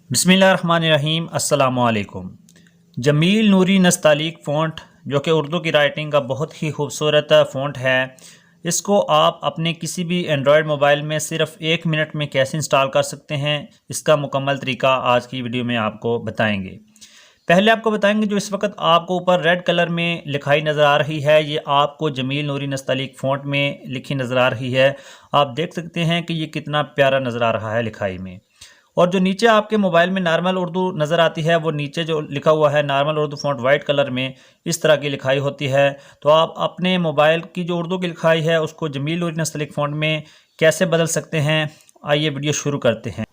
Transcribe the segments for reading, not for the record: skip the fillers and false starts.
बिस्मिल्लाहिर्रहमानिर्रहीम अस्सलामुअलैकुम। जमील नूरी नस्तालीक फ़ॉन्ट जो कि उर्दू की राइटिंग का बहुत ही खूबसूरत फ़ॉन्ट है, इसको आप अपने किसी भी एंड्रॉयड मोबाइल में सिर्फ़ 1 मिनट में कैसे इंस्टॉल कर सकते हैं, इसका मुकम्मल तरीका आज की वीडियो में आपको बताएंगे। पहले आपको बताएंगे जो इस वक्त आपको ऊपर रेड कलर में लिखाई नज़र आ रही है, ये आपको जमील नूरी नस्तालीक फ़ॉन्ट में लिखी नज़र आ रही है। आप देख सकते हैं कि ये कितना प्यारा नज़र आ रहा है लिखाई में। और जो नीचे आपके मोबाइल में नॉर्मल उर्दू नज़र आती है, वो नीचे जो लिखा हुआ है normal Urdu font white colour में, इस तरह की लिखाई होती है। तो आप अपने मोबाइल की जो उर्दू की लिखाई है उसको जमील नूरी नस्तालीक फ़ॉन्ट में कैसे बदल सकते हैं, आइए वीडियो शुरू करते हैं।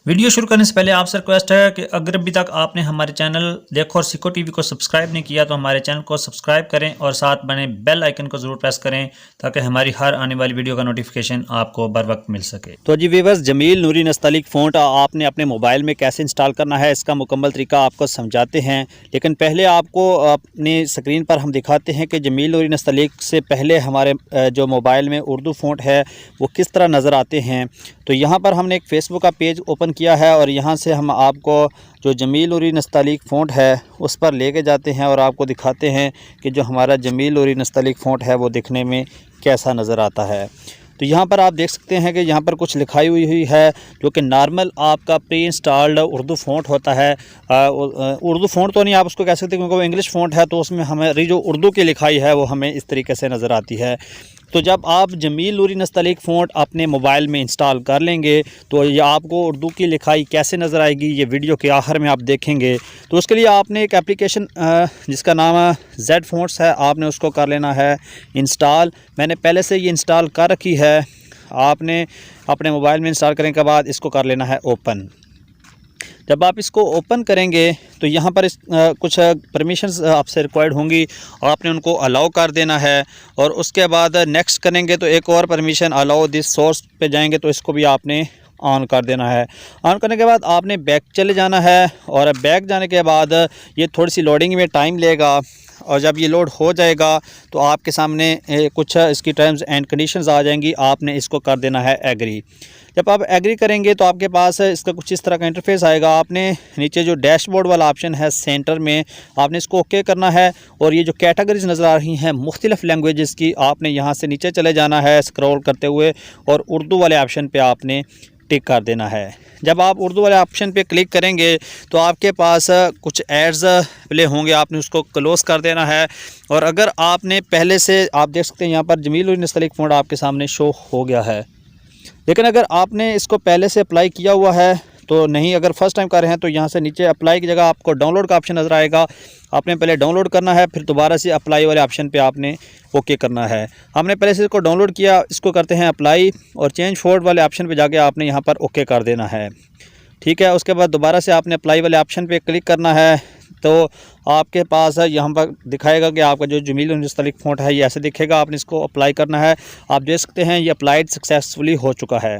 वीडियो शुरू करने से पहले आपसे रिक्वेस्ट है कि अगर अभी तक आपने हमारे चैनल देखो और सिखो टीवी को सब्सक्राइब नहीं किया तो हमारे चैनल को सब्सक्राइब करें और साथ बने बेल आइकन को ज़रूर प्रेस करें ताकि हमारी हर आने वाली वीडियो का नोटिफिकेशन आपको बर वक्त मिल सके। तो जी व्यूअर्स, जमील नूरी नस्तालीक फ़ॉन्ट आपने अपने मोबाइल में कैसे इंस्टॉल करना है, इसका मुकम्मल तरीका आपको समझाते हैं। लेकिन पहले आपको अपनी स्क्रीन पर हम दिखाते हैं कि जमील नूरी नस्तालीक से पहले हमारे जो मोबाइल में उर्दू फ़ॉन्ट है वो किस तरह नज़र आते हैं। तो यहाँ पर हमने एक फ़ेसबुक का पेज ओपन किया है और यहाँ से हम आपको जो जमील नूरी नस्तालीक फ़ॉन्ट है उस पर लेके जाते हैं और आपको दिखाते हैं कि जो हमारा जमील नूरी नस्तालीक फ़ॉन्ट है वो दिखने में कैसा नज़र आता है। तो यहाँ पर आप देख सकते हैं कि यहाँ पर कुछ लिखाई हुई है जो कि नॉर्मल आपका प्री इंस्टॉल्ड उर्दू फ़ॉन्ट होता है। उर्दू फ़ॉन्ट तो नहीं आप उसको कह सकते क्योंकि वो इंग्लिश फ़ॉन्ट है, तो उसमें हमारी जो उर्दू की लिखाई है वो हमें इस तरीके से नज़र आती है। तो जब आप जमील नूरी नस्तालीक फ़ॉन्ट अपने मोबाइल में इंस्टॉल कर लेंगे तो ये आपको उर्दू की लिखाई कैसे नज़र आएगी ये वीडियो के आखिर में आप देखेंगे। तो उसके लिए आपने एक एप्लीकेशन जिसका नाम जेड फ़ॉन्ट्स है, आपने उसको कर लेना है इंस्टॉल। मैंने पहले से ये इंस्टॉल कर रखी है। आपने अपने मोबाइल में इंस्टॉल करने के बाद इसको कर लेना है ओपन। जब आप इसको ओपन करेंगे तो यहाँ पर कुछ परमिशंस आपसे रिक्वायर्ड होंगी, आपने उनको अलाउ कर देना है। और उसके बाद नेक्स्ट करेंगे तो एक और परमिशन अलाउ दिस सोर्स पे जाएंगे तो इसको भी आपने ऑन कर देना है। ऑन करने के बाद आपने बैक चले जाना है और बैक जाने के बाद ये थोड़ी सी लोडिंग में टाइम लेगा और जब ये लोड हो जाएगा तो आपके सामने कुछ इसकी टर्म्स एंड कंडीशंस आ जाएंगी, आपने इसको कर देना है एग्री। जब आप एग्री करेंगे तो आपके पास इसका कुछ इस तरह का इंटरफेस आएगा। आपने नीचे जो डैशबोर्ड वाला ऑप्शन है सेंटर में, आपने इसको ओके करना है। और ये जो कैटेगरीज नज़र आ रही हैं मुख्तलिफ़ लैंग्वेजेस की, आपने यहाँ से नीचे चले जाना है स्क्रॉल करते हुए और उर्दू वाले ऑप्शन पे आपने टिक कर देना है। जब आप उर्दू वाले ऑप्शन पे क्लिक करेंगे तो आपके पास कुछ एड्स प्ले होंगे, आपने उसको क्लोज़ कर देना है। और अगर आपने पहले से, आप देख सकते हैं यहाँ पर जमील नूरी नस्तालीक फ़ॉन्ट आपके सामने शो हो गया है। लेकिन अगर आपने इसको पहले से अप्लाई किया हुआ है तो नहीं, अगर फर्स्ट टाइम कर रहे हैं तो यहाँ से नीचे अप्लाई की जगह आपको डाउनलोड का ऑप्शन नज़र आएगा। आपने पहले डाउनलोड करना है, फिर दोबारा से अप्लाई वाले ऑप्शन पे आपने ओके करना है। हमने पहले से इसको डाउनलोड किया, इसको करते हैं अप्लाई और चेंज फॉर्मेट वाले ऑप्शन पे जाके आपने यहाँ पर ओके कर देना है। ठीक है, उसके बाद दोबारा से आपने अप्लाई वाले ऑप्शन पे क्लिक करना है तो आपके पास यहाँ पर दिखाएगा कि आपका जो जमील नूरी नस्तालीक फ़ॉन्ट है ये ऐसे दिखेगा। आपने इसको अप्लाई करना है। आप देख सकते हैं ये अप्लाइड सक्सेसफुली हो चुका है।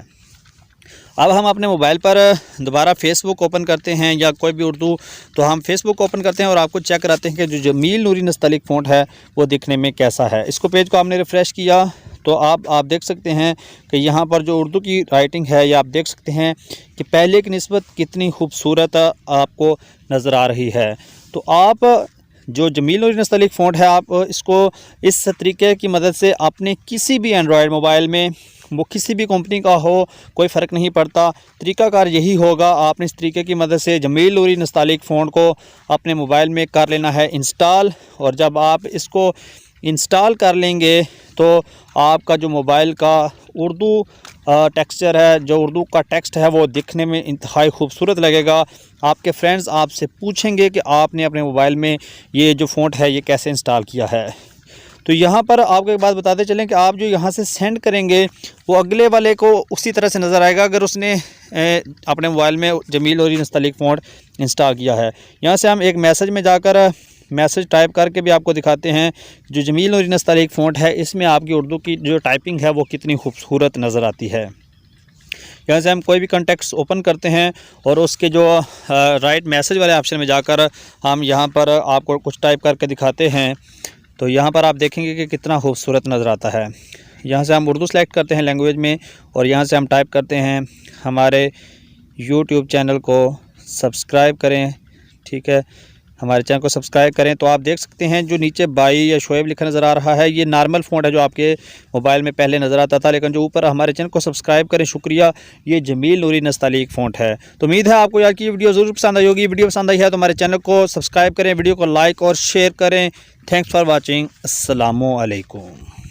अब हम अपने मोबाइल पर दोबारा फ़ेसबुक ओपन करते हैं या कोई भी उर्दू, तो हम फ़ेसबुक ओपन करते हैं और आपको चेक कराते हैं कि जो जमील नूरी नस्तालीक फ़ॉन्ट है वो दिखने में कैसा है। इसको पेज को आपने रिफ़्रेश किया तो आप देख सकते हैं कि यहाँ पर जो उर्दू की राइटिंग है ये आप देख सकते हैं कि पहले की निस्बत कितनी खूबसूरत आपको नज़र आ रही है। तो आप जो जमील नूरी नस्तालीक फ़ॉन्ट है आप इसको इस तरीके की मदद से अपने किसी भी एंड्रॉयड मोबाइल में, वो किसी भी कंपनी का हो, कोई फ़र्क नहीं पड़ता, तरीक़ाकार यही होगा। आपने इस तरीके की मदद से जमील नूरी नस्तालीक फ़ॉन्ट को अपने मोबाइल में कर लेना है इंस्टॉल। और जब आप इसको इंस्टॉल कर लेंगे तो आपका जो मोबाइल का उर्दू टेक्सचर है, जो उर्दू का टेक्स्ट है वो दिखने में इंतहाई खूबसूरत लगेगा। आपके फ्रेंड्स आपसे पूछेंगे कि आपने अपने मोबाइल में ये जो फ़ॉन्ट है ये कैसे इंस्टॉल किया है। तो यहाँ पर आपको एक बात बताते चलें कि आप जो यहाँ से सेंड करेंगे वो अगले वाले को उसी तरह से नज़र आएगा अगर उसने अपने मोबाइल में जमील नूरी नस्तालीक फ़ॉन्ट इंस्टॉल किया है। यहाँ से हम एक मैसेज में जाकर मैसेज टाइप करके भी आपको दिखाते हैं जो जमील नूरी नस्तालीक फ़ॉन्ट है इसमें आपकी उर्दू की जो टाइपिंग है वो कितनी खूबसूरत नज़र आती है। यहाँ से हम कोई भी कॉन्टेक्ट्स ओपन करते हैं और उसके जो राइट मैसेज वाले ऑप्शन में जाकर हम यहाँ पर आपको कुछ टाइप करके दिखाते हैं। तो यहाँ पर आप देखेंगे कि कितना खूबसूरत नज़र आता है। यहाँ से हम उर्दू सेलेक्ट करते हैं लैंग्वेज में और यहाँ से हम टाइप करते हैं हमारे यूट्यूब चैनल को सब्सक्राइब करें, ठीक है, हमारे चैनल को सब्सक्राइब करें। तो आप देख सकते हैं जो नीचे बाई या शोएब लिखा नज़र आ रहा है, ये नॉर्मल फ़ॉन्ट है जो आपके मोबाइल में पहले नज़र आता था, लेकिन जो ऊपर हमारे चैनल को सब्सक्राइब करें, शुक्रिया, ये जमील नूरी नस्तालीक फ़ॉन्ट है। तो उम्मीद है आपको यार की ये वीडियो ज़रूर पसंद आई होगी। वीडियो पसंद आई है तो हमारे चैनल को सब्सक्राइब करें, वीडियो को लाइक और शेयर करें। Thanks for watching. अस्सलामु अलैकुम।